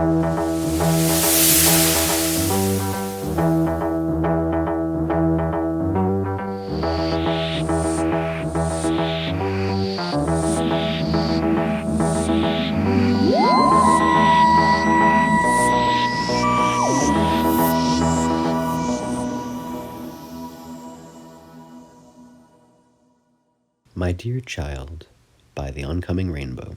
My Dear Child by the Oncoming Rainbow.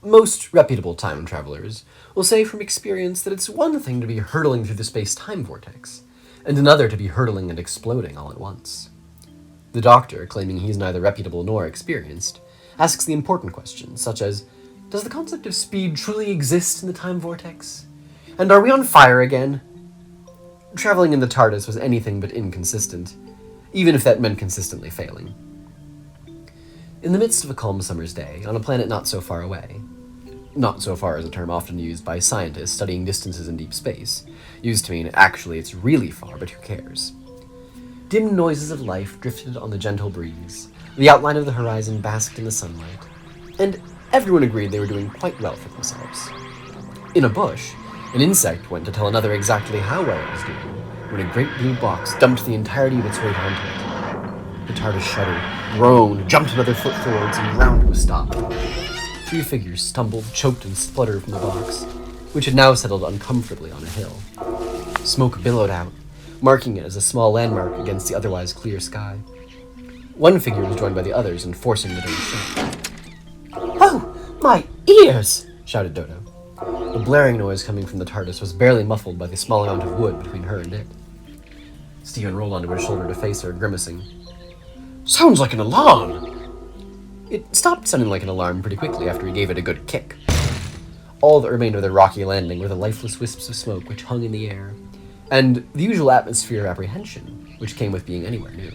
Most reputable time travelers will say from experience that it's one thing to be hurtling through the space-time vortex, and another to be hurtling and exploding all at once. The Doctor, claiming he's neither reputable nor experienced, asks the important questions, such as, does the concept of speed truly exist in the time vortex? And are we on fire again? Traveling in the TARDIS was anything but inconsistent, even if that meant consistently failing. In the midst of a calm summer's day, on a planet not so far away, not so far is a term often used by scientists studying distances in deep space, used to mean actually it's really far, but who cares? Dim noises of life drifted on the gentle breeze, the outline of the horizon basked in the sunlight, and everyone agreed they were doing quite well for themselves. In a bush, an insect went to tell another exactly how well it was doing, when a great blue box dumped the entirety of its weight onto it. The TARDIS shuddered, groaned, jumped another foot forwards, and ground to a stop. Three figures stumbled, choked, and spluttered from the box, which had now settled uncomfortably on a hill. Smoke billowed out, marking it as a small landmark against the otherwise clear sky. One figure was joined by the others in forcing the door shut. "Oh, my ears!" shouted Dodo. The blaring noise coming from the TARDIS was barely muffled by the small amount of wood between her and it. Stephen rolled onto his shoulder to face her, grimacing. "Sounds like an alarm!" It stopped sounding like an alarm pretty quickly after he gave it a good kick. All that remained of the rocky landing were the lifeless wisps of smoke which hung in the air, and the usual atmosphere of apprehension which came with being anywhere new.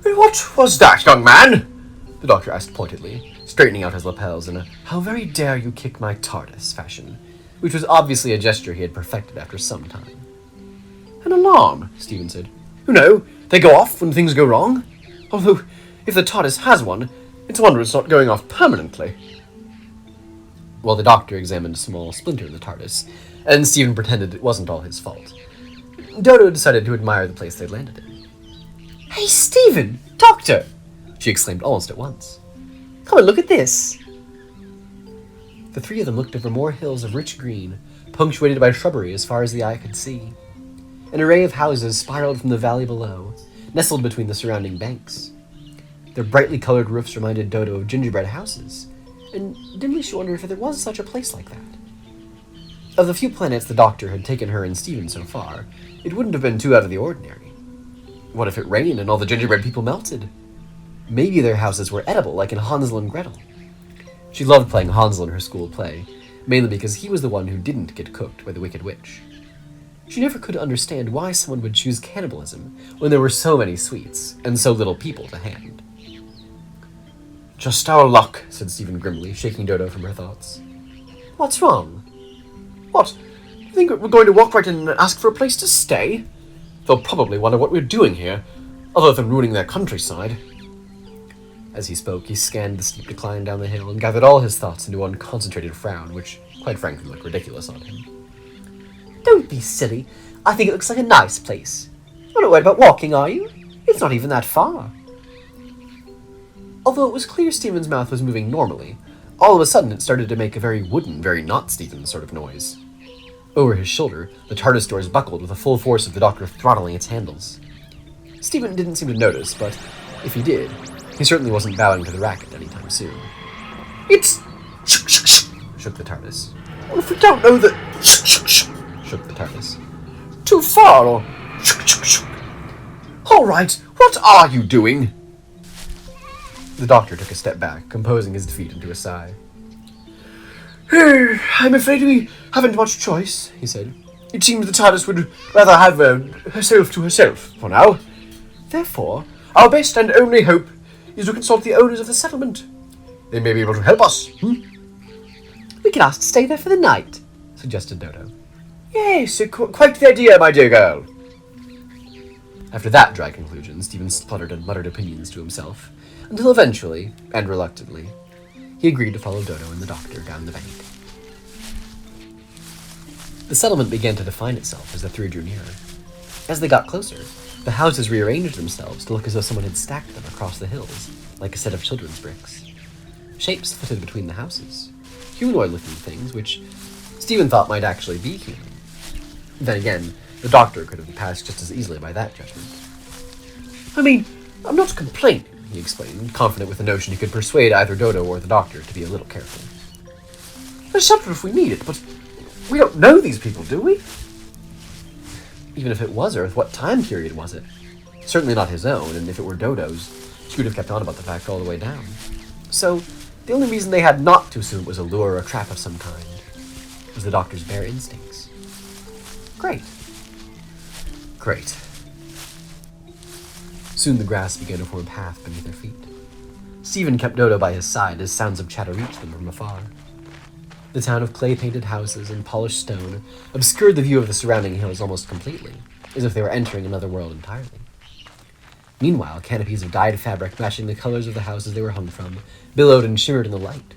"What was that, young man?" the Doctor asked pointedly, straightening out his lapels in a "how very dare you kick my TARDIS" fashion, which was obviously a gesture he had perfected after some time. "An alarm," Stephen said. "You know, they go off when things go wrong. Although, if the TARDIS has one, it's a wonder it's not going off permanently." While the Doctor examined a small splinter in the TARDIS, and Stephen pretended it wasn't all his fault, Dodo decided to admire the place they'd landed in. "Hey, Stephen! Doctor!" she exclaimed almost at once. "Come and look at this!" The three of them looked over more hills of rich green, punctuated by shrubbery as far as the eye could see. An array of houses spiraled from the valley below, nestled between the surrounding banks. Their brightly colored roofs reminded Dodo of gingerbread houses, and dimly she wondered if there was such a place like that. Of the few planets the Doctor had taken her and Stephen so far, it wouldn't have been too out of the ordinary. What if it rained and all the gingerbread people melted? Maybe their houses were edible, like in Hansel and Gretel. She loved playing Hansel in her school play, mainly because he was the one who didn't get cooked by the Wicked Witch. She never could understand why someone would choose cannibalism when there were so many sweets and so little people to hand. "Just our luck," said Stephen grimly, shaking Dodo from her thoughts. "What's wrong?" "What? Do you think we're going to walk right in and ask for a place to stay? They'll probably wonder what we're doing here, other than ruining their countryside." As he spoke, he scanned the steep decline down the hill and gathered all his thoughts into one concentrated frown, which, quite frankly, looked ridiculous on him. "Don't be silly. I think it looks like a nice place. You're not worried about walking, are you? It's not even that far." Although it was clear Stephen's mouth was moving normally, all of a sudden it started to make a very wooden, very not Stephen sort of noise. Over his shoulder, the TARDIS doors buckled with the full force of the Doctor throttling its handles. Stephen didn't seem to notice, but if he did, he certainly wasn't bowing to the racket anytime soon. "It's shook the TARDIS. "Well, if we don't know that shook the TARDIS. "Too far, or All right, what are you doing?" The Doctor took a step back, composing his defeat into a sigh. "I'm afraid we haven't much choice," he said. "It seems the TARDIS would rather have herself to herself for now. Therefore, our best and only hope is to consult the owners of the settlement. They may be able to help us, "We could ask to stay there for the night," suggested Dodo. "Yes, quite the idea, my dear girl." After that dry conclusion, Stephen spluttered and muttered opinions to himself, until eventually, and reluctantly, he agreed to follow Dodo and the doctor down the bank. The settlement began to define itself as the three drew nearer. As they got closer, the houses rearranged themselves to look as though someone had stacked them across the hills, like a set of children's bricks. Shapes flitted between the houses, humanoid-looking things, which Stephen thought might actually be human. Then again, the doctor could have passed just as easily by that judgment. I mean, I'm not complaining, he explained, confident with the notion he could persuade either Dodo or the doctor to be a little careful. There's shelter if we need it, but we don't know these people, do we? Even if it was Earth, what time period was it? Certainly not his own, and if it were Dodo's, she would have kept on about the fact all the way down. So, the only reason they had not to assume it was a lure or a trap of some kind was the doctor's bare instincts. Great. Great. Soon the grass began to form a path beneath their feet. Stephen kept Dodo by his side as sounds of chatter reached them from afar. The town of clay-painted houses and polished stone obscured the view of the surrounding hills almost completely, as if they were entering another world entirely. Meanwhile, canopies of dyed fabric matching the colors of the houses they were hung from billowed and shimmered in the light.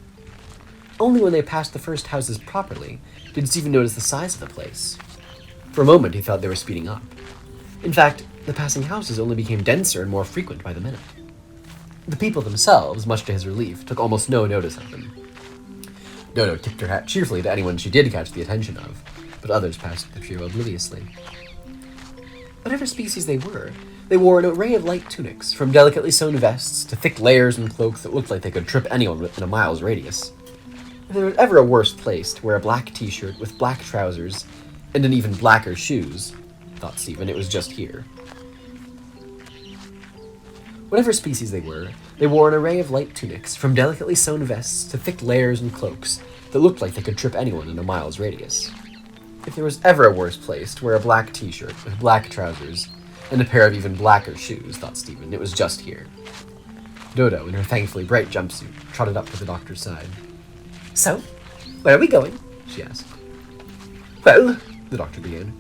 Only when they passed the first houses properly did Stephen notice the size of the place. For a moment, he thought they were speeding up. In fact, the passing houses only became denser and more frequent by the minute. The people themselves, much to his relief, took almost no notice of them. Dodo tipped her hat cheerfully to anyone she did catch the attention of, but others passed the trio obliviously. Whatever species they wore an array of light tunics, from delicately sewn vests to thick layers and cloaks that looked like they could trip anyone in a mile's radius. If there was ever a worse place to wear a black t-shirt with black trousers and an even blacker shoes, thought Stephen, it was just here. Whatever species they wore an array of light tunics, from delicately sewn vests to thick layers and cloaks that looked like they could trip anyone in a mile's radius. If there was ever a worse place to wear a black t-shirt with black trousers and a pair of even blacker shoes, thought Stephen, it was just here. Dodo, in her thankfully bright jumpsuit, trotted up to the doctor's side. So, where are we going? She asked. Well, the doctor began.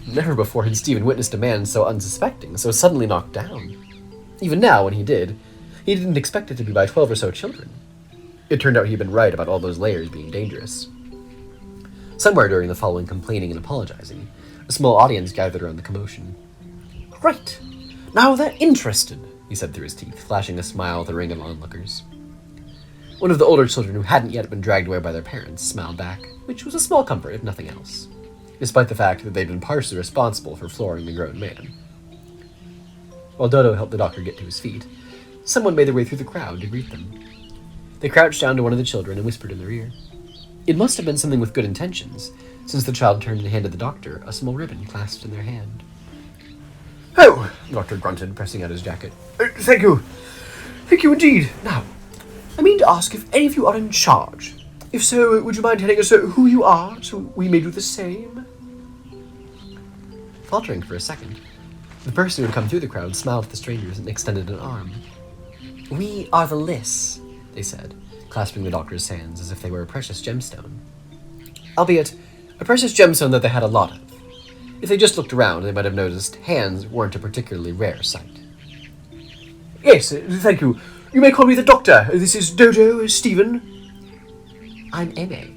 Never before had Stephen witnessed a man so unsuspecting, so suddenly knocked down. Even now, when he didn't expect it to be by 12 or so children. It turned out he'd been right about all those layers being dangerous. Somewhere during the following complaining and apologizing, a small audience gathered around the commotion. Right. Now they're interested, he said through his teeth, flashing a smile at the ring of onlookers. One of the older children who hadn't yet been dragged away by their parents smiled back, which was a small comfort, if nothing else, despite the fact that they'd been partially responsible for flooring the grown man. While Dodo helped the doctor get to his feet, someone made their way through the crowd to greet them. They crouched down to one of the children and whispered in their ear. It must have been something with good intentions, since the child turned and handed the doctor a small ribbon clasped in their hand. Oh, the doctor grunted, pressing out his jacket. Thank you. Thank you indeed. Now, I mean to ask if any of you are in charge. If so, would you mind telling us who you are, so we may do the same? Faltering for a second, the person who had come through the crowd smiled at the strangers and extended an arm. We are the Liss, they said, clasping the doctor's hands as if they were a precious gemstone. Albeit, a precious gemstone that they had a lot of. If they just looked around, they might have noticed hands weren't a particularly rare sight. Yes, thank you. You may call me the doctor. This is Dodo, Stephen. I'm Amy.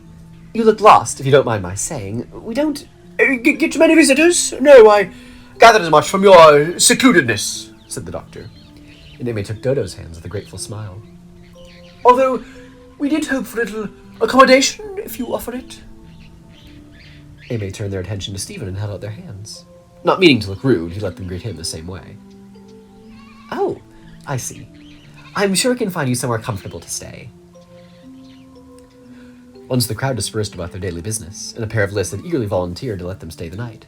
You look lost, if you don't mind my saying. We don't... Get too many visitors? No, I gathered as much from your secludedness, said the doctor. And Amy took Dodo's hands with a grateful smile. Although, we did hope for a little accommodation, if you offer it. Amy turned their attention to Stephen and held out their hands. Not meaning to look rude, he let them greet him the same way. Oh, I see. I'm sure I can find you somewhere comfortable to stay. Once the crowd dispersed about their daily business, and a pair of Liss had eagerly volunteered to let them stay the night,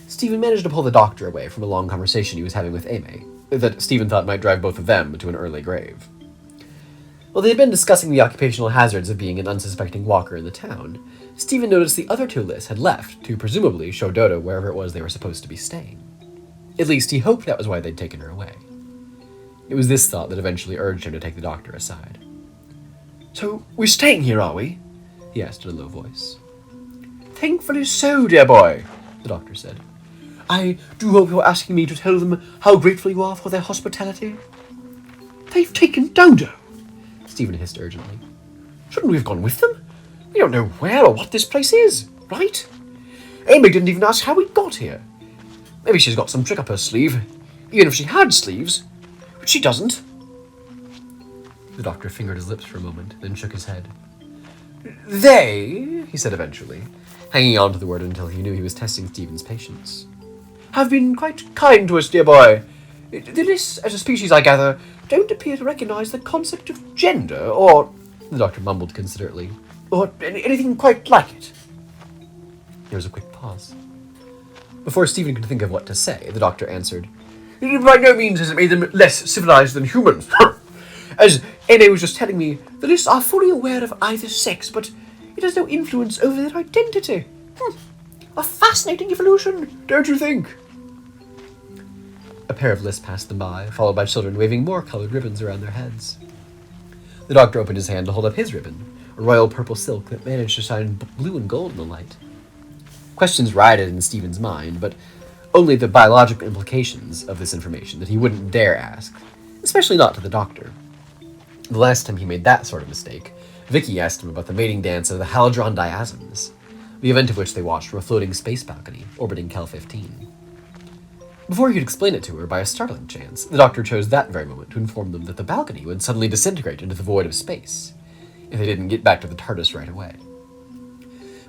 Stephen managed to pull the doctor away from a long conversation he was having with Amy, that Stephen thought might drive both of them to an early grave. While they had been discussing the occupational hazards of being an unsuspecting walker in the town, Stephen noticed the other two Liss had left to presumably show Dodo wherever it was they were supposed to be staying. At least he hoped that was why they'd taken her away. It was this thought that eventually urged him to take the doctor aside. So, we're staying here, are we? He asked in a low voice. Thankfully so, dear boy, the doctor said. I do hope you're asking me to tell them how grateful you are for their hospitality. They've taken Dodo. Stephen hissed urgently. Shouldn't we have gone with them? We don't know where or what this place is, right? Amy didn't even ask how we got here. Maybe she's got some trick up her sleeve, even if she had sleeves, but she doesn't. The doctor fingered his lips for a moment, then shook his head. They, he said eventually, hanging on to the word until he knew he was testing Stephen's patience, have been quite kind to us, dear boy. The lists, as a species, I gather, don't appear to recognize the concept of gender, or, the doctor mumbled considerately, or anything quite like it. There was a quick pause. Before Stephen could think of what to say, the doctor answered, By no means has it made them less civilized than humans. As Ene was just telling me, the lists are fully aware of either sex, but it has no influence over their identity. A fascinating evolution, don't you think? A pair of lists passed them by, followed by children waving more colored ribbons around their heads. The doctor opened his hand to hold up his ribbon, a royal purple silk that managed to shine blue and gold in the light. Questions rioted in Stephen's mind, but only the biological implications of this information that he wouldn't dare ask, especially not to the doctor. The last time he made that sort of mistake, Vicky asked him about the mating dance of the Halodron Diasms, the event of which they watched from a floating space balcony orbiting Cal 15. Before he could explain it to her by a startling chance, the doctor chose that very moment to inform them that the balcony would suddenly disintegrate into the void of space, if they didn't get back to the TARDIS right away.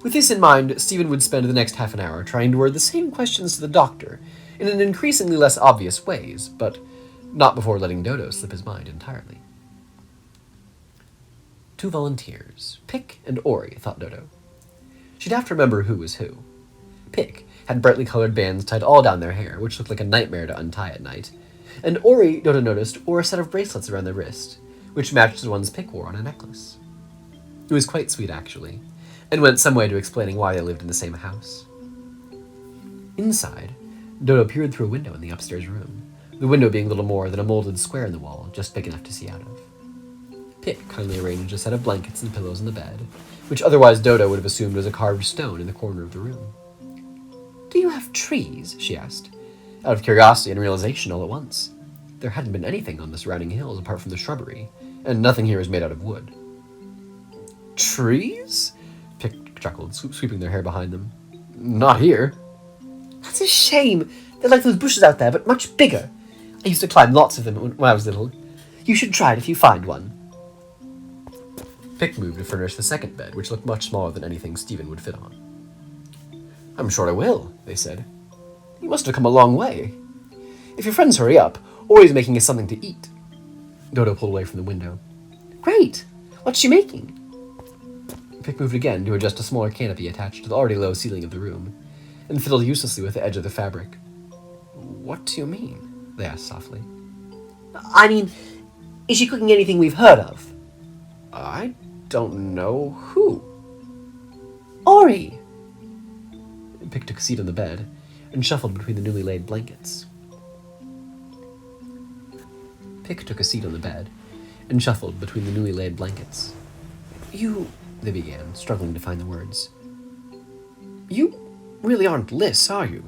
With this in mind, Stephen would spend the next half an hour trying to word the same questions to the doctor in an increasingly less obvious ways, but not before letting Dodo slip his mind entirely. 2 volunteers, Pick and Ori, thought Dodo. She'd have to remember who was who. Pick had brightly colored bands tied all down their hair, which looked like a nightmare to untie at night, and Ori, Dodo noticed, wore a set of bracelets around their wrist, which matched the ones Pick wore on a necklace. It was quite sweet, actually, and went some way to explaining why they lived in the same house. Inside, Dodo peered through a window in the upstairs room, the window being little more than a molded square in the wall, just big enough to see out of. Pick kindly arranged a set of blankets and pillows on the bed, which otherwise Dodo would have assumed was a carved stone in the corner of the room. Do you have trees? She asked, out of curiosity and realization all at once. There hadn't been anything on the surrounding hills apart from the shrubbery, and nothing here was made out of wood. Trees? Pick chuckled, sweeping their hair behind them. Not here. That's a shame. They're like those bushes out there, but much bigger. I used to climb lots of them when I was little. You should try it if you find one. Pick moved to furnish the second bed, which looked much smaller than anything Stephen would fit on. I'm sure I will, they said. You must have come a long way. If your friends hurry up, Ori's making us something to eat. Dodo pulled away from the window. Great! What's she making? Pick moved again to adjust a smaller canopy attached to the already low ceiling of the room, and fiddled uselessly with the edge of the fabric. What do you mean? They asked softly. I mean, is she cooking anything we've heard of? I don't know who. Ori! Pick took a seat on the bed and shuffled between the newly laid blankets. You, they began, struggling to find the words. You really aren't Liss, are you?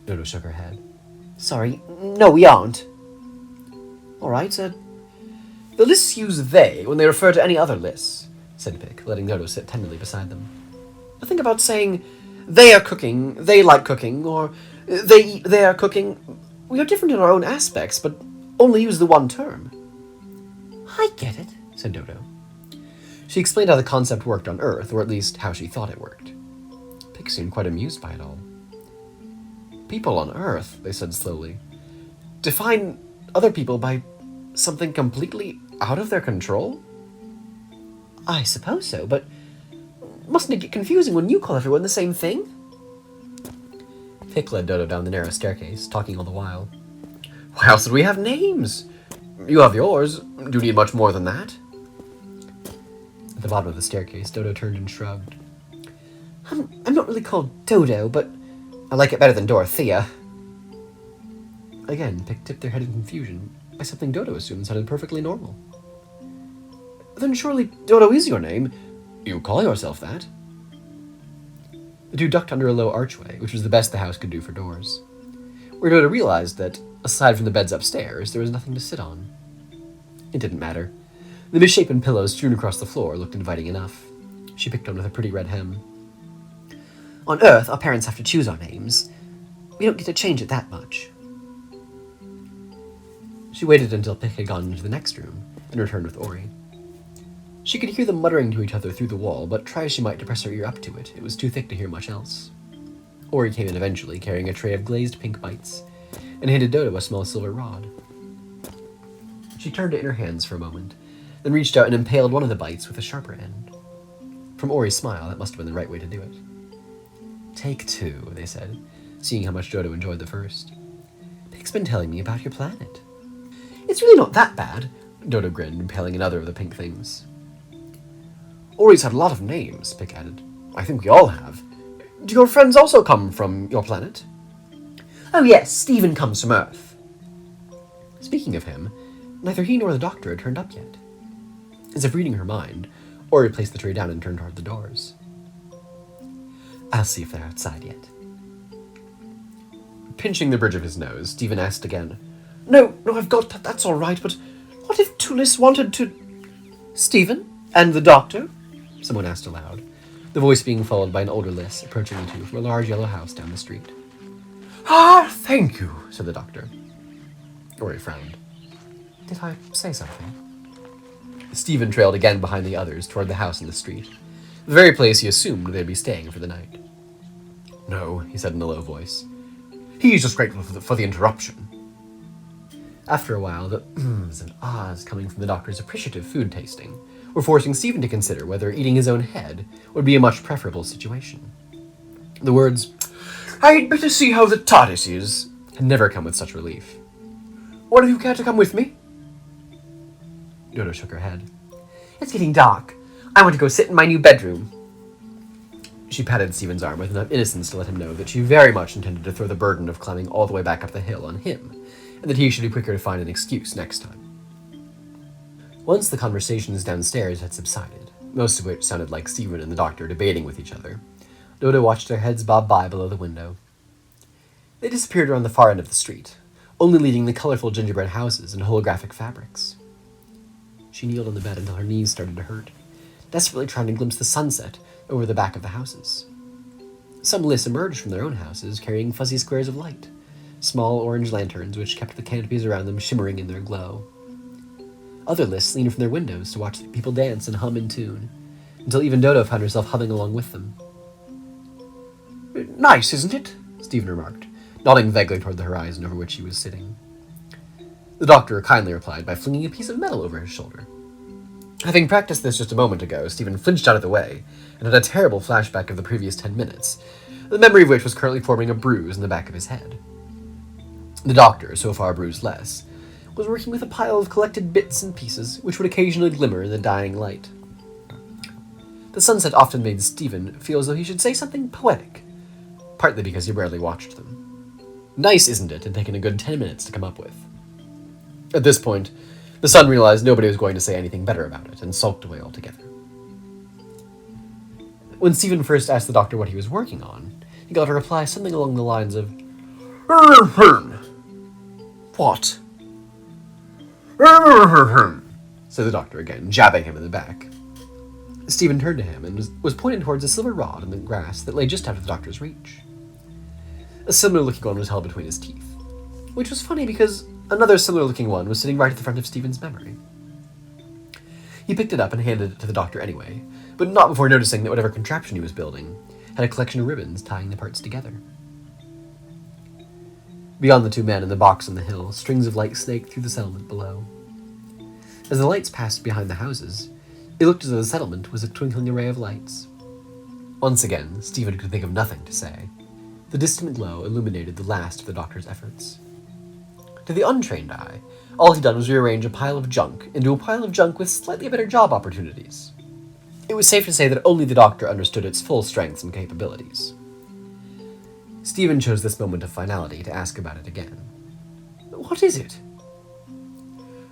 Dodo shook her head. Sorry, no, we aren't. All right, the Liss use they when they refer to any other Liss, said Pick, letting Dodo sit tenderly beside them. Think about saying, they are cooking, they like cooking, or they eat, they are cooking. We are different in our own aspects, but only use the one term. I get it, said Dodo. She explained how the concept worked on Earth, or at least how she thought it worked. Pick seemed quite amused by it all. People on Earth, they said slowly, define other people by something completely out of their control? I suppose so, but mustn't it get confusing when you call everyone the same thing? Pick led Dodo down the narrow staircase, talking all the while. Why else would we have names? You have yours. Do you need much more than that? At the bottom of the staircase, Dodo turned and shrugged. I'm not really called Dodo, but I like it better than Dorothea. Again, Pick tipped their head in confusion by something Dodo assumed sounded perfectly normal. Then surely Dodo is your name. You call yourself that. The two ducked under a low archway, which was the best the house could do for doors, where Dodo realized that, aside from the beds upstairs, there was nothing to sit on. It didn't matter. The misshapen pillows strewn across the floor looked inviting enough. She picked one with a pretty red hem. On Earth, our parents have to choose our names. We don't get to change it that much. She waited until Pick had gone into the next room, and returned with Ori. She could hear them muttering to each other through the wall, but try as she might to press her ear up to it, it was too thick to hear much else. Ori came in eventually, carrying a tray of glazed pink bites, and handed Dodo a small silver rod. She turned it in her hands for a moment, then reached out and impaled one of the bites with a sharper end. From Ori's smile, that must have been the right way to do it. Take two, they said, seeing how much Dodo enjoyed the first. Pick's been telling me about your planet. It's really not that bad, Dodo grinned, impaling another of the pink things. Ori's had a lot of names, Pick added. I think we all have. Do your friends also come from your planet? Oh yes, Stephen comes from Earth. Speaking of him, neither he nor the doctor had turned up yet. As if reading her mind, Ori placed the tray down and turned toward the doors. I'll see if they're outside yet. Pinching the bridge of his nose, Stephen asked again, No, I've got that, that's all right, but what if Tulis wanted to... Stephen? And the doctor? Someone asked aloud, the voice being followed by an older Liss approaching the two from a large yellow house down the street. Ah, thank you, said the doctor. Ori frowned. Did I say something? Stephen trailed again behind the others toward the house in the street, the very place he assumed they'd be staying for the night. No, he said in a low voice. He's just grateful for the interruption. After a while, the ums and ahs coming from the doctor's appreciative food tasting were forcing Stephen to consider whether eating his own head would be a much preferable situation. The words, I'd better see how the TARDIS is, had never come with such relief. One of you care to come with me? Dodo shook her head. It's getting dark. I want to go sit in my new bedroom. She patted Stephen's arm with enough innocence to let him know that she very much intended to throw the burden of climbing all the way back up the hill on him, and that he should be quicker to find an excuse next time. Once the conversations downstairs had subsided, most of which sounded like Stephen and the doctor debating with each other, Dodo watched their heads bob by below the window. They disappeared around the far end of the street, only leaving the colorful gingerbread houses and holographic fabrics. She kneeled on the bed until her knees started to hurt, desperately trying to glimpse the sunset over the back of the houses. Some Liss emerged from their own houses carrying fuzzy squares of light, small orange lanterns which kept the canopies around them shimmering in their glow. Other Liss leaned from their windows to watch the people dance and hum in tune, until even Dodo found herself humming along with them. Nice, isn't it? Stephen remarked, nodding vaguely toward the horizon over which he was sitting. The doctor kindly replied by flinging a piece of metal over his shoulder. Having practiced this just a moment ago, Stephen flinched out of the way, and had a terrible flashback of the previous 10 minutes, the memory of which was currently forming a bruise in the back of his head. The doctor, so far bruised less, was working with a pile of collected bits and pieces which would occasionally glimmer in the dying light. The sunset often made Stephen feel as though he should say something poetic, partly because he rarely watched them. Nice, isn't it, had taken a good 10 minutes to come up with. At this point, the son realized nobody was going to say anything better about it, and sulked away altogether. When Stephen first asked the doctor what he was working on, he got a reply something along the lines of, What? Said the doctor again, jabbing him in the back. Stephen turned to him and was pointing towards a silver rod in the grass that lay just out of the doctor's reach. A similar-looking one was held between his teeth, which was funny because another similar-looking one was sitting right at the front of Stephen's memory. He picked it up and handed it to the doctor anyway, but not before noticing that whatever contraption he was building had a collection of ribbons tying the parts together. Beyond the two men in the box on the hill, strings of light snaked through the settlement below. As the lights passed behind the houses, it looked as though the settlement was a twinkling array of lights. Once again, Stephen could think of nothing to say. The distant glow illuminated the last of the doctor's efforts. To the untrained eye, all he'd done was rearrange a pile of junk into a pile of junk with slightly better job opportunities. It was safe to say that only the doctor understood its full strengths and capabilities. Stephen chose this moment of finality to ask about it again. What is it?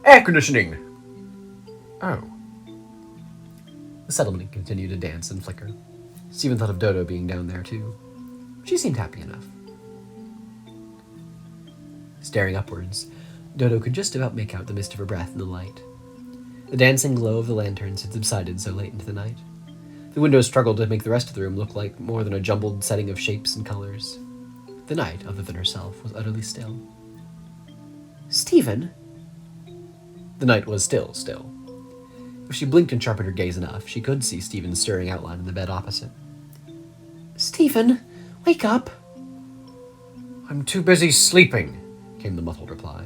Air conditioning! Oh. The settlement continued to dance and flicker. Stephen thought of Dodo being down there too. She seemed happy enough. Staring upwards, Dodo could just about make out the mist of her breath in the light. The dancing glow of the lanterns had subsided so late into the night. The windows struggled to make the rest of the room look like more than a jumbled setting of shapes and colors. The night, other than herself, was utterly still. "Stephen?" The night was still. If she blinked and sharpened her gaze enough, she could see Stephen's stirring outline in the bed opposite. "Stephen, wake up!" "I'm too busy sleeping," came the muffled reply.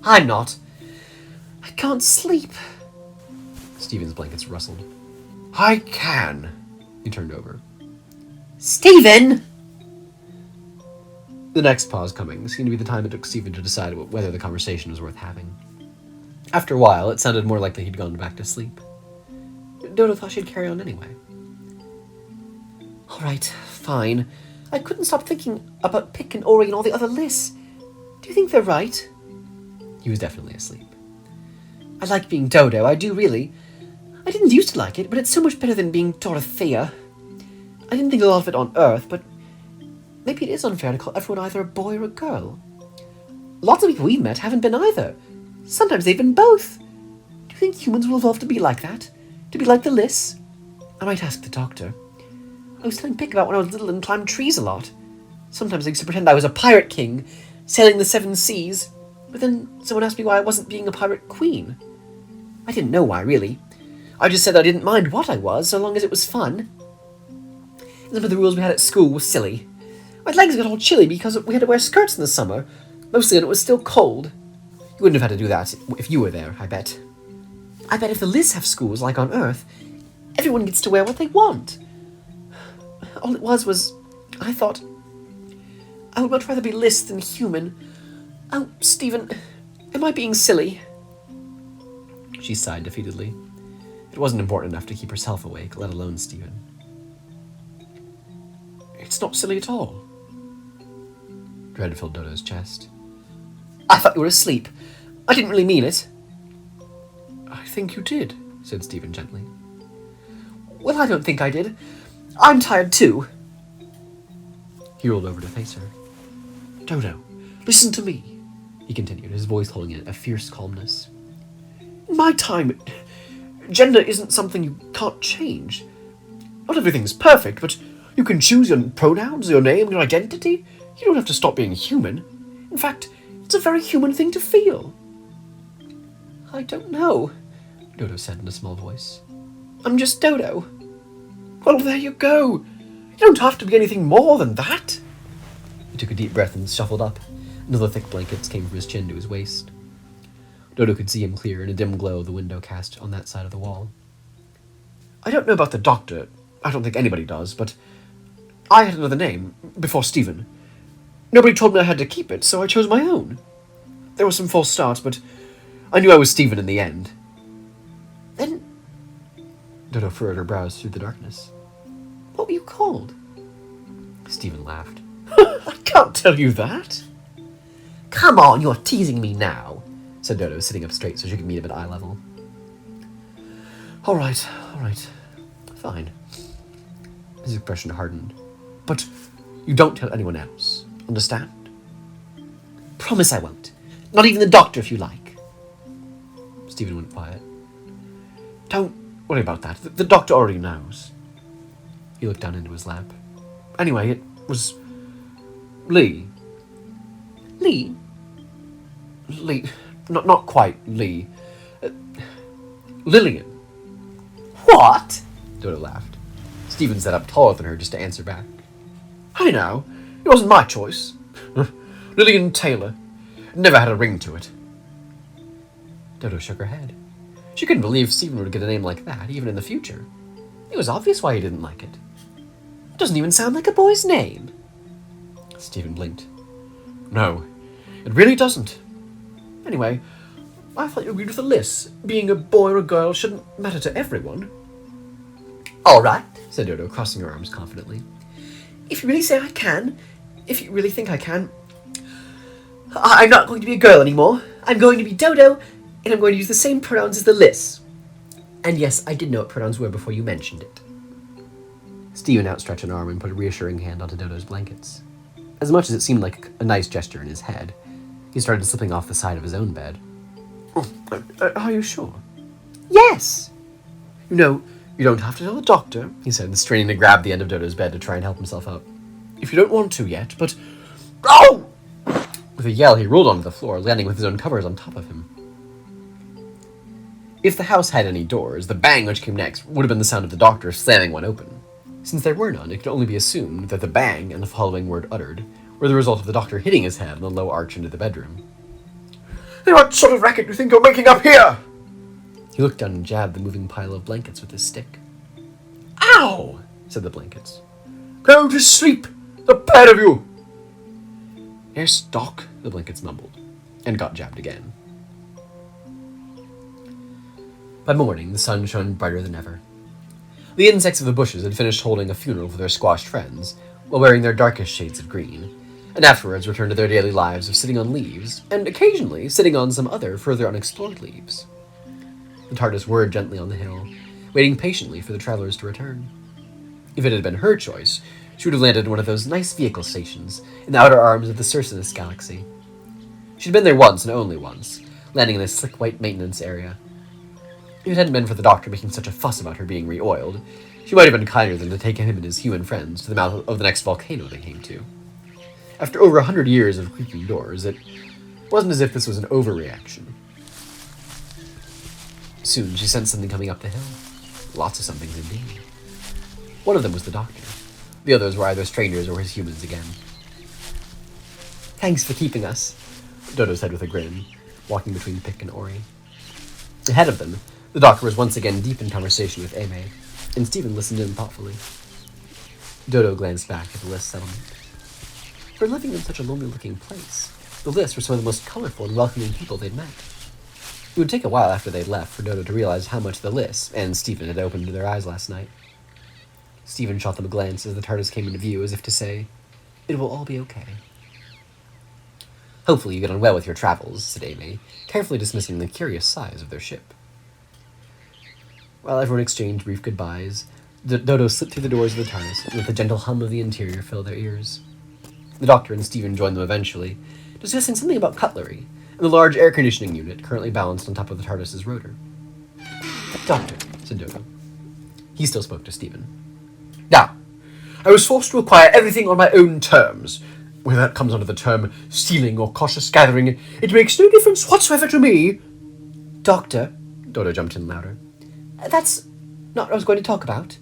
"I'm not. I can't sleep." Stephen's blankets rustled. "I can." He turned over. "Stephen!" The next pause coming seemed to be the time it took Stephen to decide whether the conversation was worth having. After a while, it sounded more likely he'd gone back to sleep. Dodo thought she'd carry on anyway. "All right, fine. I couldn't stop thinking about Pick and Ori and all the other lists. Do you think they're right?" He was definitely asleep. "I like being Dodo, I do really. I didn't used to like it, but it's so much better than being Dorothea. I didn't think a lot of it on Earth, but maybe it is unfair to call everyone either a boy or a girl. Lots of people we've met haven't been either. Sometimes they've been both. Do you think humans will evolve to be like that? To be like the lists? I might ask the doctor. I was telling Pick about when I was little and climbed trees a lot. Sometimes I used to pretend I was a pirate king, sailing the 7 seas, but then someone asked me why I wasn't being a pirate queen. I didn't know why, really. I just said I didn't mind what I was, so long as it was fun. And some of the rules we had at school were silly. My legs got all chilly because we had to wear skirts in the summer, mostly when it was still cold. You wouldn't have had to do that if you were there, I bet. I bet if the lists have schools like on Earth, everyone gets to wear what they want. All it was, I thought, I would much rather be list than human. Oh, Stephen, am I being silly?" She sighed defeatedly. It wasn't important enough to keep herself awake, let alone Stephen. "It's not silly at all." Dread filled Dodo's chest. "I thought you were asleep. I didn't really mean it." "I think you did," said Stephen gently. "Well, I don't think I did. I'm tired too." He rolled over to face her. "Dodo, listen to me," he continued, his voice holding in a fierce calmness. "In my time, gender isn't something you can't change. Not everything's perfect, but you can choose your pronouns, your name, your identity. You don't have to stop being human. In fact, it's a very human thing to feel." "I don't know," Dodo said in a small voice. "I'm just Dodo." "Well, there you go. You don't have to be anything more than that." He took a deep breath and shuffled up. Another thick blankets came from his chin to his waist. Dodo could see him clear in a dim glow of the window cast on that side of the wall. "I don't know about the doctor. I don't think anybody does, but I had another name before Stephen. Nobody told me I had to keep it, so I chose my own. There were some false starts, but I knew I was Stephen in the end." "Then Dodo furrowed her brows through the darkness. what were you called?" Stephen laughed. "I can't tell you that." "Come on, you're teasing me now," said Dodo, sitting up straight so she could meet him at eye level. All right. Fine. His expression hardened. "But you don't tell anyone else. Understand?" "Promise I won't. Not even the doctor, if you like." Stephen went quiet. "Don't worry about that. The doctor already knows." He looked down into his lap. "Anyway, it was Lee. "Lee?" Lee. Not quite Lee. Lillian." "What?" Dodo laughed. Stephen sat up taller than her just to answer back. "Hey now, it wasn't my choice. Lillian Taylor. Never had a ring to it." Dodo shook her head. She couldn't believe Stephen would get a name like that, even in the future. It was obvious why he didn't like it. "It doesn't even sound like a boy's name." Stephen blinked. "No, it really doesn't. Anyway, I thought you agreed with the list. Being a boy or a girl shouldn't matter to everyone." "All right," said Dodo, crossing her arms confidently. "If you really say I can, if you really think I can, I'm not going to be a girl anymore. I'm going to be Dodo, and I'm going to use the same pronouns as the lists. And yes, I did know what pronouns were before you mentioned it." Stephen outstretched an arm and put a reassuring hand onto Dodo's blankets. As much as it seemed like a nice gesture in his head, he started slipping off the side of his own bed. "Are you sure?" Yes! You know, you don't have to tell the doctor, he said, straining to grab the end of Dodo's bed to try and help himself up. If you don't want to yet, but... Oh! With a yell, he rolled onto the floor, landing with his own covers on top of him. If the house had any doors, the bang which came next would have been the sound of the doctor slamming one open. Since there were none, it could only be assumed that the bang and the following word uttered were the result of the doctor hitting his head on the low arch into the bedroom. "Hey, what sort of racket do you think you're making up here?" He looked down and jabbed the moving pile of blankets with his stick. "Ow!" said the blankets. "Go to sleep, the pair of you!" "Yes, Doc," the blankets mumbled, and got jabbed again. By morning, the sun shone brighter than ever. The insects of the bushes had finished holding a funeral for their squashed friends, while wearing their darkest shades of green, and afterwards returned to their daily lives of sitting on leaves, and occasionally sitting on some other further unexplored leaves. The TARDIS whirred gently on the hill, waiting patiently for the travelers to return. If it had been her choice, she would have landed in one of those nice vehicle stations in the outer arms of the Circinus galaxy. She'd been there once and only once, landing in a slick white maintenance area. If it hadn't been for the doctor making such a fuss about her being re-oiled, she might have been kinder than to take him and his human friends to the mouth of the next volcano they came to. After over 100 years of creaking doors, it wasn't as if this was an overreaction. Soon she sensed something coming up the hill. Lots of somethings indeed. One of them was the doctor. The others were either strangers or his humans again. Thanks for keeping us, Dodo said with a grin, walking between Pick and Ori. Ahead of them, the doctor was once again deep in conversation with Ame, and Stephen listened in thoughtfully. Dodo glanced back at the List settlement. For living in such a lonely-looking place, the List were some of the most colorful and welcoming people they'd met. It would take a while after they'd left for Dodo to realize how much the List and Stephen had opened their eyes last night. Stephen shot them a glance as the TARDIS came into view, as if to say, "It will all be okay." "Hopefully you get on well with your travels," said Amy, carefully dismissing the curious size of their ship. While everyone exchanged brief goodbyes, Dodo slipped through the doors of the TARDIS and let the gentle hum of the interior fill their ears. The doctor and Stephen joined them eventually, discussing something about cutlery and the large air conditioning unit currently balanced on top of the TARDIS's rotor. "Doctor," said Dodo. He still spoke to Stephen. "Now, I was forced to acquire everything on my own terms. Whether that comes under the term stealing or cautious gathering, it makes no difference whatsoever to me." Doctor, Dodo jumped in louder. That's not what I was going to talk about.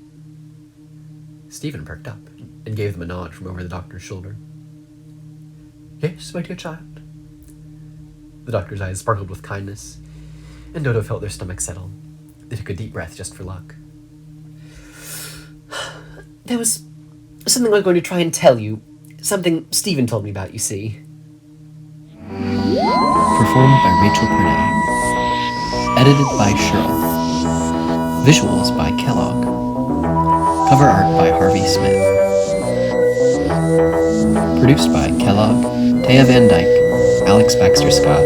Stephen perked up and gave them a nod from over the doctor's shoulder. "Yes, my dear child." The doctor's eyes sparkled with kindness, and Dodo felt their stomachs settle. They took a deep breath just for luck. There was something I was going to try and tell you. Something Stephen told me about, you see. Performed by Rachel Pernell. Edited by Sherl. Visuals by Kellogg. Cover art by Harvey Smith. Produced by Kellogg, Taya Van Dyke, Alex Baxter Scott,